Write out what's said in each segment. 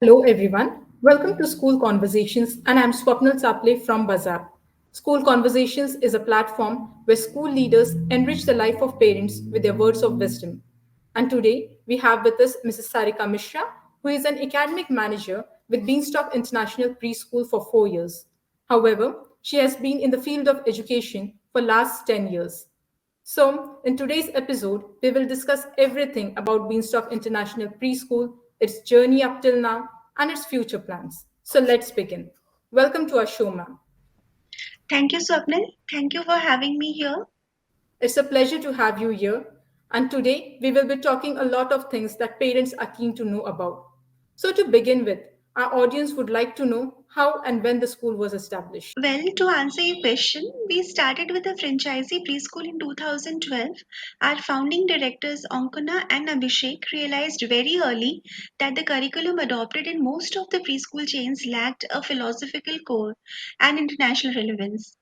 Hello everyone. Welcome to School Conversations and I'm Swapnil Saple from Bazar. School Conversations is a platform where school leaders enrich the life of parents with their words of wisdom. And today we have with us Mrs. Sarika Mishra, who is an academic manager with Beanstalk International Preschool for 4 years. However, she has been in the field of education for last 10 years. So, in today's episode, we will discuss everything about Beanstalk International Preschool, its journey up till now, and its future plans. So, let's begin. Welcome to our show, ma'am. Thank you, Swapnil. Thank you for having me here. It's a pleasure to have you here. And today, we will be talking a lot of things that parents are keen to know about. So, to begin with, our audience would like to know how and when the school was established. Well, to answer your question, we started with a franchisee preschool in 2012. Our founding directors, Ankana and Abhishek, realized very early that the curriculum adopted in most of the preschool chains lacked a philosophical core and international relevance.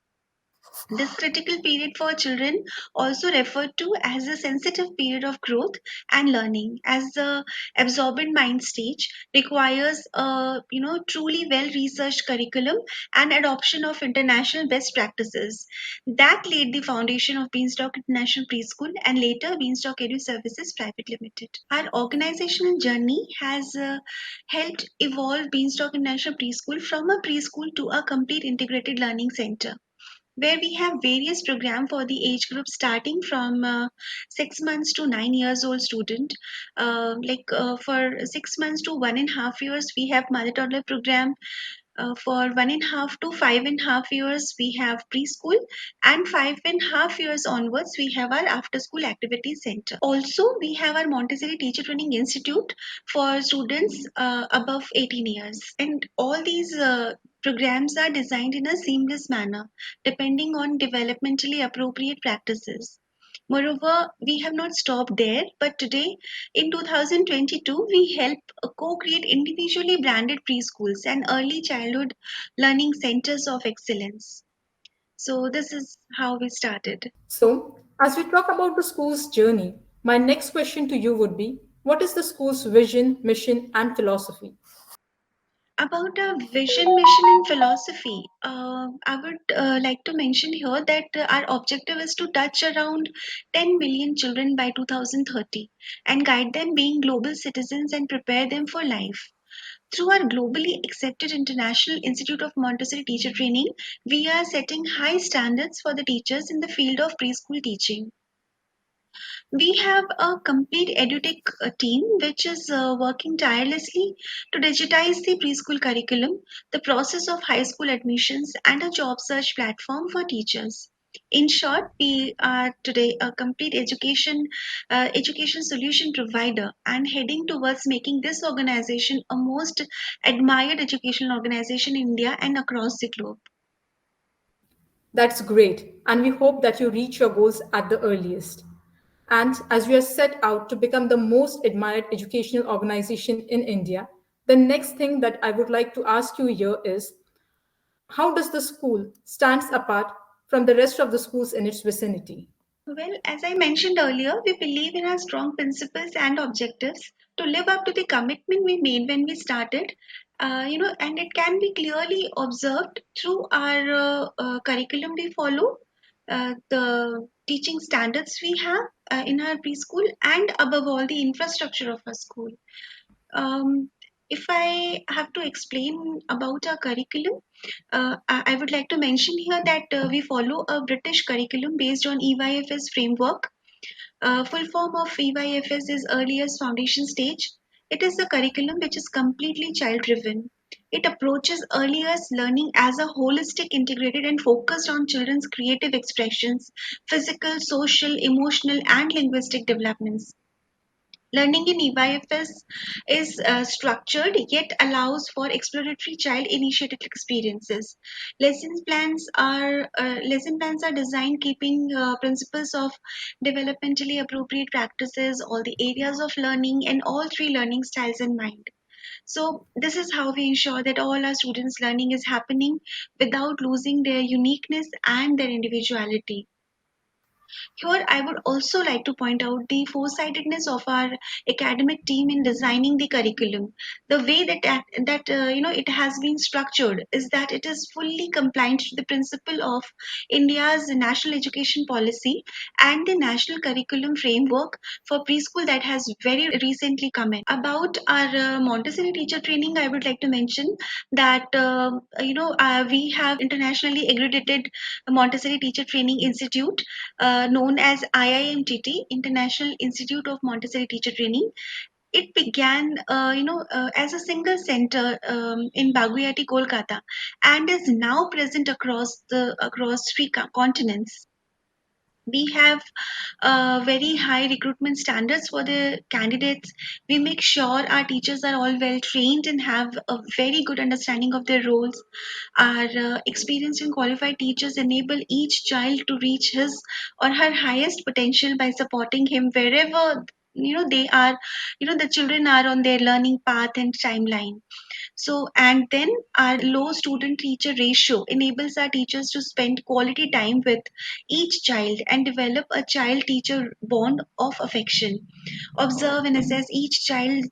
This critical period for children, also referred to as a sensitive period of growth and learning, as the absorbent mind stage, requires a truly well researched curriculum and adoption of international best practices. That laid the foundation of Beanstalk International Preschool and later Beanstalk Edu Services Private Limited. Our organizational journey has helped evolve Beanstalk International Preschool from a preschool to a complete integrated learning center where we have various programs for the age group starting from 6 months to 9 years old student. For 6 months to 1.5 years, we have mother toddler program. For 1.5 to 5.5 years, we have preschool, and 5.5 years onwards, we have our after school activity center. Also, we have our Montessori Teacher Training Institute for students above 18 years. And all these programs are designed in a seamless manner, depending on developmentally appropriate practices. Moreover, we have not stopped there, but today in 2022, we help co create individually branded preschools and early childhood learning centers of excellence. So, this is how we started. So, as we talk about the school's journey, my next question to you would be what is the school's vision, mission, and philosophy? About our vision, mission, and philosophy, I would like to mention here that our objective is to touch around 10 million children by 2030 and guide them being global citizens and prepare them for life. Through our globally accepted International Institute of Montessori Teacher Training, we are setting high standards for the teachers in the field of preschool teaching. We have a complete edutech team which is working tirelessly to digitize the preschool curriculum, the process of high school admissions, and a job search platform for teachers. In short, we are today a complete education solution provider and heading towards making this organization a most admired educational organization in India and across the globe. That's great, and we hope that you reach your goals at the earliest. And as we are set out to become the most admired educational organization in India, the next thing that I would like to ask you here is how does the school stands apart from the rest of the schools in its vicinity? Well, as I mentioned earlier, we believe in our strong principles and objectives to live up to the commitment we made when we started. And it can be clearly observed through our curriculum we follow, the teaching standards we have in our preschool, and above all, the infrastructure of our school. Um, if I have to explain about our curriculum, I would like to mention here that we follow a British curriculum based on EYFS framework. Full form of EYFS is earliest foundation stage. It is a curriculum which is completely child driven. It approaches earliest learning as a holistic, integrated, and focused on children's creative expressions, physical, social, emotional, and linguistic developments. Learning in EYFS is structured yet allows for exploratory child-initiated experiences. Lesson plans are designed keeping principles of developmentally appropriate practices, all the areas of learning, and all three learning styles in mind. So this is how we ensure that all our students' learning is happening without losing their uniqueness and their individuality. Here, I would also like to point out the foresightedness of our academic team in designing the curriculum. The way that it has been structured is that it is fully compliant to the principle of India's national education policy and the national curriculum framework for preschool that has very recently come in. About our Montessori teacher training, I would like to mention that we have internationally accredited Montessori Teacher Training Institute, known as IIMTT, International Institute of Montessori Teacher Training. It began, as a single center in Baguyati, Kolkata, and is now present across three continents. We have very high recruitment standards for the candidates. We make sure our teachers are all well trained and have a very good understanding of their roles. Our experienced and qualified teachers enable each child to reach his or her highest potential by supporting him wherever they are, the children are on their learning path and timeline. So, and then our low student teacher ratio enables our teachers to spend quality time with each child and develop a child teacher bond of affection. Observe and assess each child's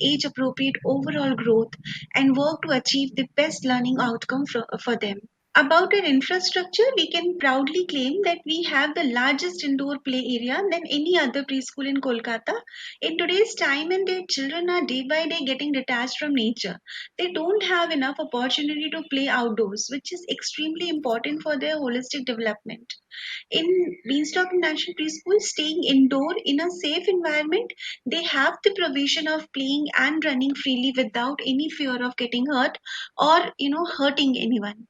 age appropriate overall growth and work to achieve the best learning outcome for them. About our infrastructure, we can proudly claim that we have the largest indoor play area than any other preschool in Kolkata. In today's time and date, children are day by day getting detached from nature. They don't have enough opportunity to play outdoors, which is extremely important for their holistic development. In Beanstalk International Preschool, staying indoor in a safe environment, they have the provision of playing and running freely without any fear of getting hurt or hurting anyone.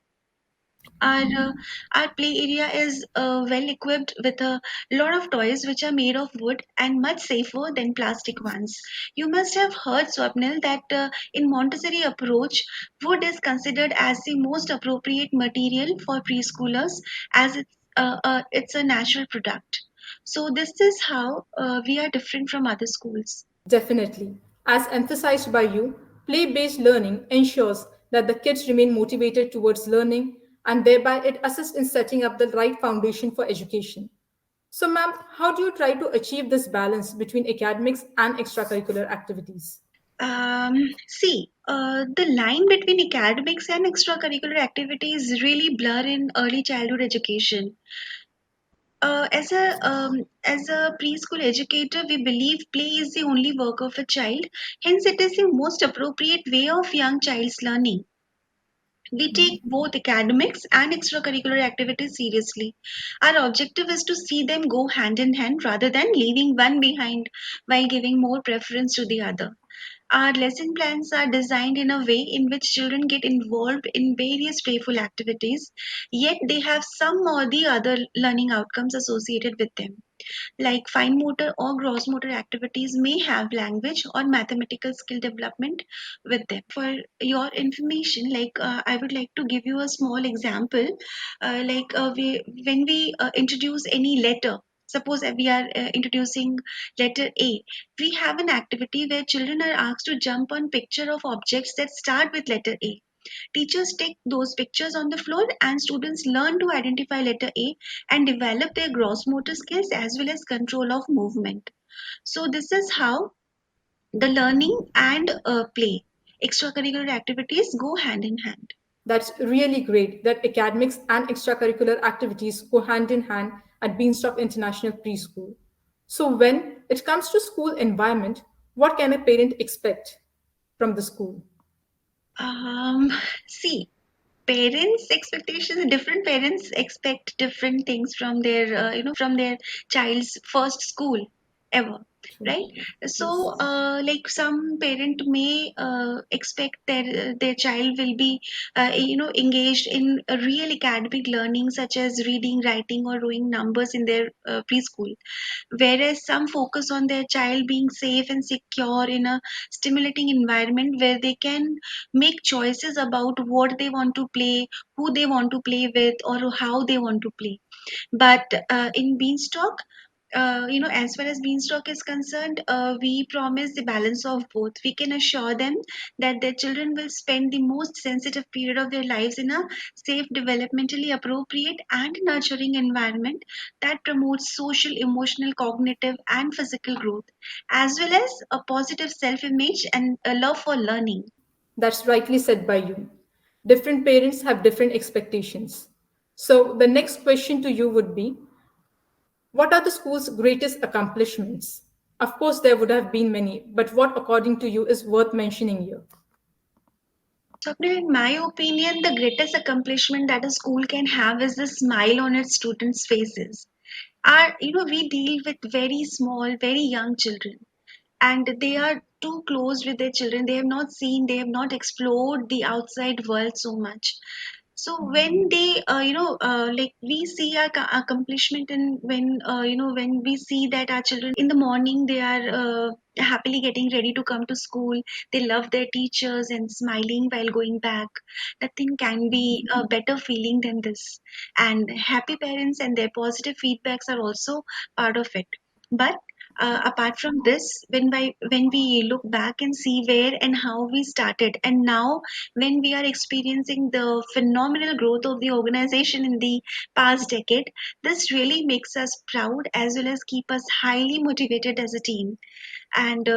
Our play area is well equipped with a lot of toys which are made of wood and much safer than plastic ones. You must have heard, Swapnil, that in Montessori approach, wood is considered as the most appropriate material for preschoolers, as it's a natural product. So this is how we are different from other schools. Definitely. As emphasized by you, play based learning ensures that the kids remain motivated towards learning and thereby it assists in setting up the right foundation for education. So, ma'am, how do you try to achieve this balance between academics and extracurricular activities? The line between academics and extracurricular activities really blur in early childhood education. As a preschool educator, we believe play is the only work of a child. Hence, it is the most appropriate way of young child's learning. We take both academics and extracurricular activities seriously. Our objective is to see them go hand in hand rather than leaving one behind while giving more preference to the other. Our lesson plans are designed in a way in which children get involved in various playful activities, yet they have some or the other learning outcomes associated with them, like fine motor or gross motor activities may have language or mathematical skill development with them. For your information, I would like to give you a small example. When we introduce any letter, suppose we are introducing letter A, we have an activity where children are asked to jump on picture of objects that start with letter A. Teachers take those pictures on the floor and students learn to identify letter A and develop their gross motor skills as well as control of movement. So, this is how the learning and play, extracurricular activities go hand in hand. That's really great that academics and extracurricular activities go hand in hand at Beanstalk International Preschool. So, when it comes to school environment, what can a parent expect from the school? Um, See, parents expectations, different parents expect different things from their from their child's first school ever, True. right? Yes. So like some parent may expect their child will be engaged in a real academic learning such as reading, writing or doing numbers in their preschool, whereas some focus on their child being safe and secure in a stimulating environment where they can make choices about what they want to play, who they want to play with, or how they want to play. But in Beanstalk, as far as Beanstalk is concerned, we promise the balance of both. We can assure them that their children will spend the most sensitive period of their lives in a safe, developmentally appropriate, and nurturing environment that promotes social, emotional, cognitive, and physical growth, as well as a positive self image and a love for learning. That's rightly said by you. Different parents have different expectations. So, the next question to you would be, what are the school's greatest accomplishments? Of course, there would have been many, but what, according to you, is worth mentioning here? Swapnil, in my opinion, the greatest accomplishment that a school can have is the smile on its students' faces. We deal with very small, very young children, and they are too close with their children. They have not seen, they have not explored the outside world so much. So when they like we see our accomplishment, and when when we see that our children in the morning they are happily getting ready to come to school, they love their teachers and smiling while going back, nothing can be a better feeling than this. And happy parents and their positive feedbacks are also part of it. But apart from this, when we look back and see where and how we started, and now when we are experiencing the phenomenal growth of the organization in the past decade, this really makes us proud as well as keep us highly motivated as a team. And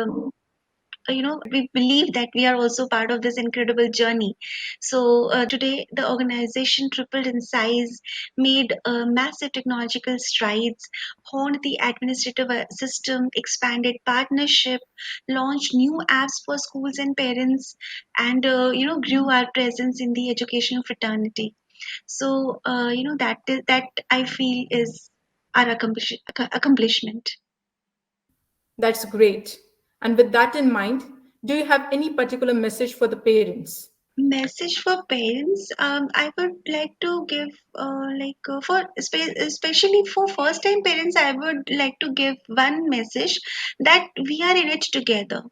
we believe that we are also part of this incredible journey. So today the organization tripled in size, made massive technological strides, honed the administrative system, expanded partnership, launched new apps for schools and parents, and grew our presence in the educational fraternity. So that I feel is our accomplishment. That's great. And with that in mind, do you have any particular message for the parents? Message for parents, I would like to give for especially for first time parents, I would like to give one message, that we are in it together.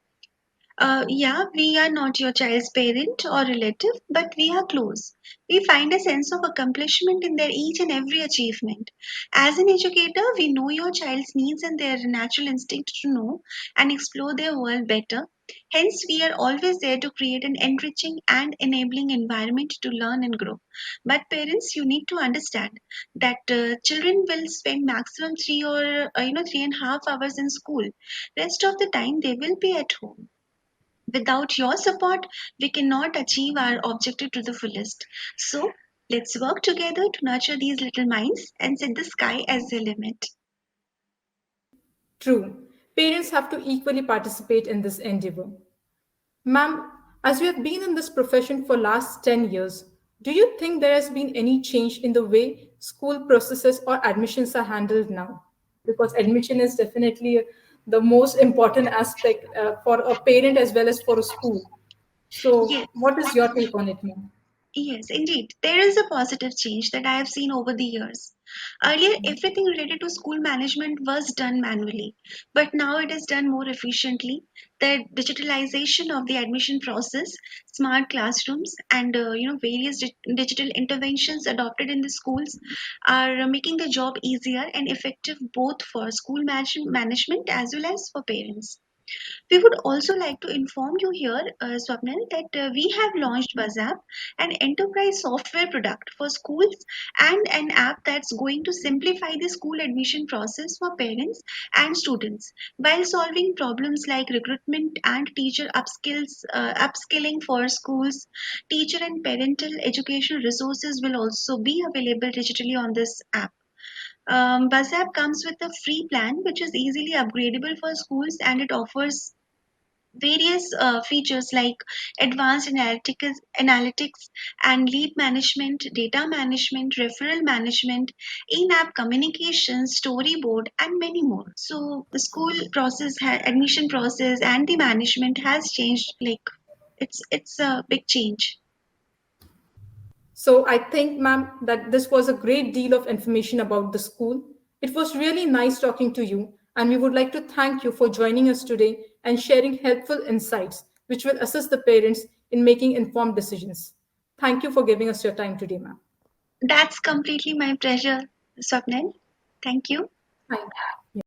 Yeah, we are not your child's parent or relative, but we are close. We find a sense of accomplishment in their each and every achievement. As an educator, we know your child's needs and their natural instinct to know and explore their world better. Hence, we are always there to create an enriching and enabling environment to learn and grow. But parents, you need to understand that children will spend maximum 3.5 hours in school. Rest of the time, they will be at home. Without your support, we cannot achieve our objective to the fullest. So, let's work together to nurture these little minds and set the sky as the limit. True, parents have to equally participate in this endeavor. Ma'am, as you have been in this profession for last 10 years, do you think there has been any change in the way school processes or admissions are handled now? Because admission is definitely the most important aspect for a parent as well as for a school. So, Yes. what is your take on it, ma'am? Yes, indeed. There is a positive change that I have seen over the years. Earlier, everything related to school management was done manually, but now it is done more efficiently. The digitalization of the admission process, smart classrooms, and various digital interventions adopted in the schools are making the job easier and effective both for school management as well as for parents. We would also like to inform you here, Swapnil, that we have launched WhatsApp, an enterprise software product for schools, and an app that's going to simplify the school admission process for parents and students while solving problems like recruitment and teacher upskilling for schools. Teacher and parental educational resources will also be available digitally on this app. BuzzApp comes with a free plan which is easily upgradable for schools, and it offers various features like advanced analytics and lead management, data management, referral management, in-app communication, storyboard, and many more. So the school admission process, and the management has changed. Like it's a big change. So I think, ma'am, that this was a great deal of information about the school. It was really nice talking to you, and we would like to thank you for joining us today and sharing helpful insights which will assist the parents in making informed decisions. Thank you for giving us your time today, ma'am. That's completely my pleasure, Swapnil. Thank you. Thank, yeah.